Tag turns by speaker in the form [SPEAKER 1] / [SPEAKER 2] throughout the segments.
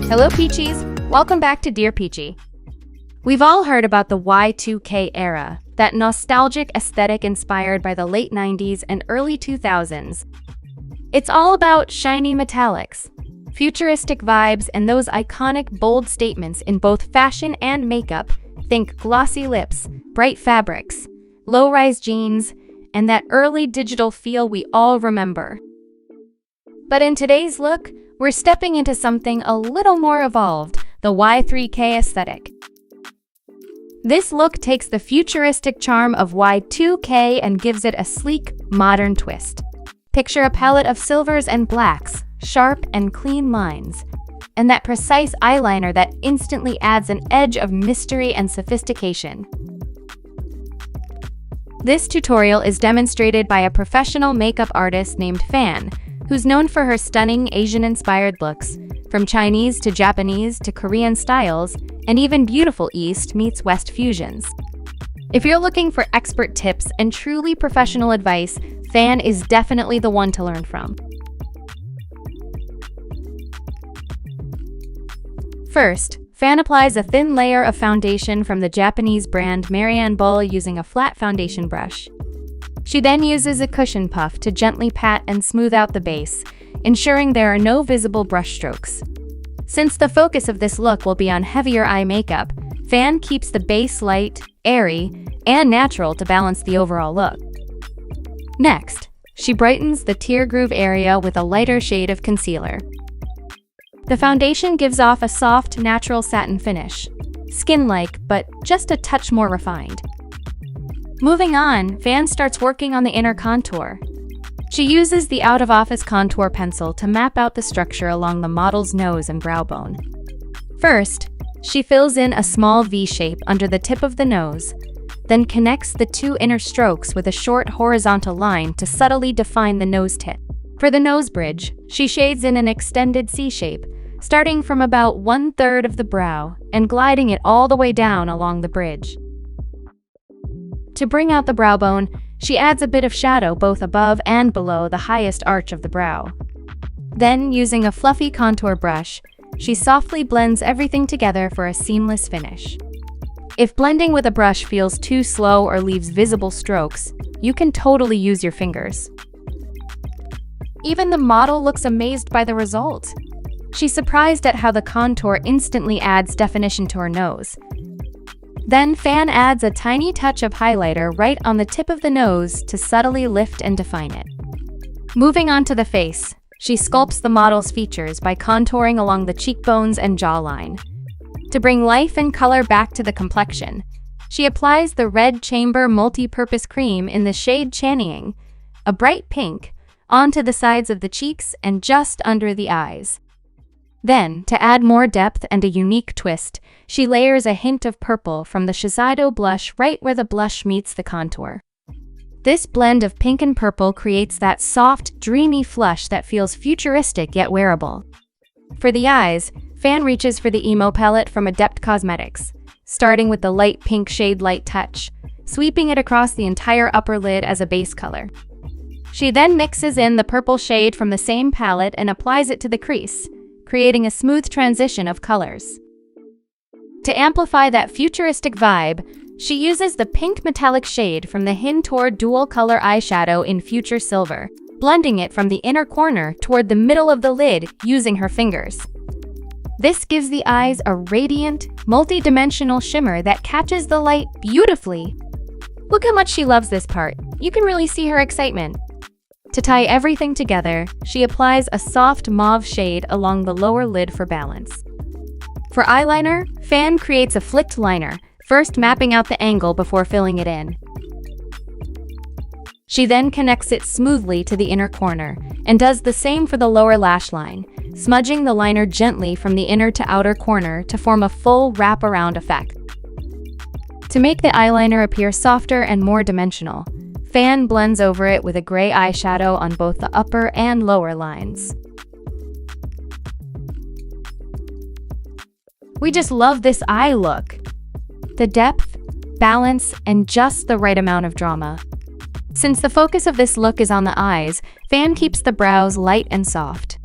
[SPEAKER 1] Hello Peachies, welcome back to Dear Peachy. We've all heard about the Y3K era, that nostalgic aesthetic inspired by the late 90s and early 2000s. It's all about shiny metallics, futuristic vibes, and those iconic bold statements in both fashion and makeup. Think glossy lips, bright fabrics, low-rise jeans, and that early digital feel we all remember. But in today's look, we're stepping into something a little more evolved, the Y3K aesthetic. This look takes the futuristic charm of Y2K and gives it a sleek, modern twist. Picture a palette of silvers and blacks, sharp and clean lines, and that precise eyeliner that instantly adds an edge of mystery and sophistication. This tutorial is demonstrated by a professional makeup artist named Fan, who's known for her stunning Asian-inspired looks, from Chinese to Japanese to Korean styles, and even beautiful East meets West fusions. If you're looking for expert tips and truly professional advice, Fan is definitely the one to learn from. First, Fan applies a thin layer of foundation from the Japanese brand Marianne Bull using a flat foundation brush. She then uses a cushion puff to gently pat and smooth out the base, ensuring there are no visible brush strokes. Since the focus of this look will be on heavier eye makeup, Fan keeps the base light, airy, and natural to balance the overall look. Next, she brightens the tear groove area with a lighter shade of concealer. The foundation gives off a soft, natural satin finish, skin-like but just a touch more refined. Moving on, Fan starts working on the inner contour. She uses the out-of-office contour pencil to map out the structure along the model's nose and brow bone. First, she fills in a small V shape under the tip of the nose, then connects the two inner strokes with a short horizontal line to subtly define the nose tip. For the nose bridge, she shades in an extended C shape, starting from about 1/3 of the brow and gliding it all the way down along the bridge. To bring out the brow bone, she adds a bit of shadow both above and below the highest arch of the brow. Then, using a fluffy contour brush, she softly blends everything together for a seamless finish. If blending with a brush feels too slow or leaves visible strokes, you can totally use your fingers. Even the model looks amazed by the result. She's surprised at how the contour instantly adds definition to her nose. Then Fan adds a tiny touch of highlighter right on the tip of the nose to subtly lift and define it. Moving on to the face, she sculpts the model's features by contouring along the cheekbones and jawline. To bring life and color back to the complexion, she applies the Red Chamber Multi-Purpose Cream in the shade Channying, a bright pink, onto the sides of the cheeks and just under the eyes. Then, to add more depth and a unique twist, she layers a hint of purple from the Shiseido blush right where the blush meets the contour. This blend of pink and purple creates that soft, dreamy flush that feels futuristic yet wearable. For the eyes, Fan reaches for the Emo palette from Adept Cosmetics, starting with the light pink shade Light Touch, sweeping it across the entire upper lid as a base color. She then mixes in the purple shade from the same palette and applies it to the crease, creating a smooth transition of colors. To amplify that futuristic vibe, she uses the pink metallic shade from the Hintor dual color eyeshadow in Future Silver, blending it from the inner corner toward the middle of the lid using her fingers. This gives the eyes a radiant, multi-dimensional shimmer that catches the light beautifully. Look how much she loves this part. You can really see her excitement. To tie everything together, she applies a soft mauve shade along the lower lid for balance. For eyeliner, Fan creates a flicked liner, first mapping out the angle before filling it in. She then connects it smoothly to the inner corner, and does the same for the lower lash line, smudging the liner gently from the inner to outer corner to form a full wraparound effect. To make the eyeliner appear softer and more dimensional, Fan blends over it with a gray eyeshadow on both the upper and lower lines. We just love this eye look. The depth, balance, and just the right amount of drama. Since the focus of this look is on the eyes, Fan keeps the brows light and soft.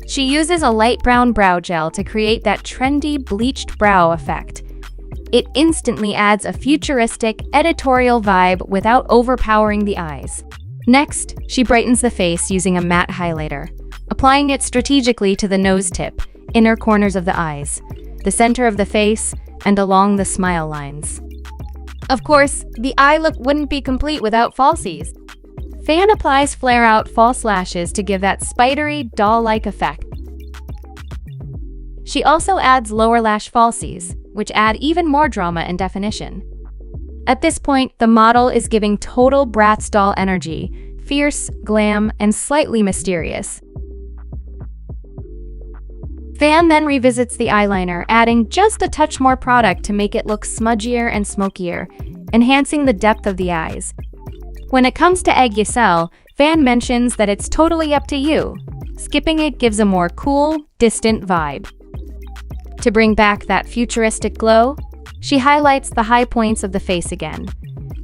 [SPEAKER 1] She uses a light brown brow gel to create that trendy bleached brow effect. It instantly adds a futuristic, editorial vibe without overpowering the eyes. Next, she brightens the face using a matte highlighter, applying it strategically to the nose tip, inner corners of the eyes, the center of the face, and along the smile lines. Of course, the eye look wouldn't be complete without falsies. Fan applies flare-out false lashes to give that spidery, doll-like effect. She also adds lower lash falsies, which add even more drama and definition. At this point, the model is giving total Bratz doll energy, fierce, glam, and slightly mysterious. Fan then revisits the eyeliner, adding just a touch more product to make it look smudgier and smokier, enhancing the depth of the eyes. When it comes to egg Yeselle, Fan mentions that it's totally up to you. Skipping it gives a more cool, distant vibe. To bring back that futuristic glow, she highlights the high points of the face again.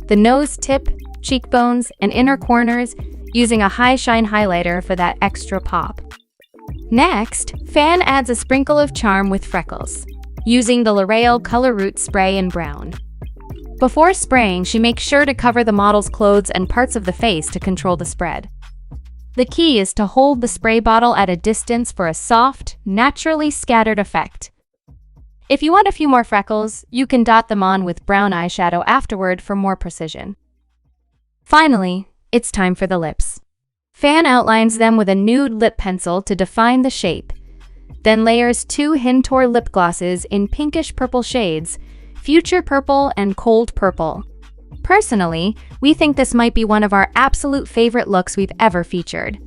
[SPEAKER 1] The nose tip, cheekbones, and inner corners, using a high shine highlighter for that extra pop. Next, Fan adds a sprinkle of charm with freckles, using the L'Oreal Color Root spray in brown. Before spraying, she makes sure to cover the model's clothes and parts of the face to control the spread. The key is to hold the spray bottle at a distance for a soft, naturally scattered effect. If you want a few more freckles, you can dot them on with brown eyeshadow afterward for more precision. Finally, it's time for the lips. Fan outlines them with a nude lip pencil to define the shape, then layers 2 Hintor lip glosses in pinkish purple shades, Future Purple and Cold Purple. Personally, we think this might be one of our absolute favorite looks we've ever featured.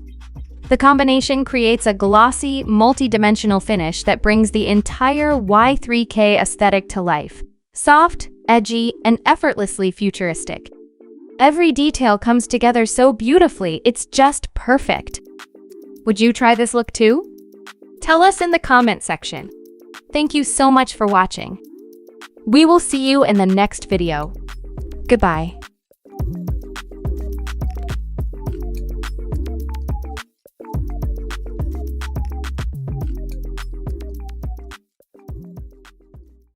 [SPEAKER 1] The combination creates a glossy, multi-dimensional finish that brings the entire Y3K aesthetic to life. Soft, edgy, and effortlessly futuristic. Every detail comes together so beautifully, it's just perfect. Would you try this look too? Tell us in the comment section. Thank you so much for watching. We will see you in the next video. Goodbye.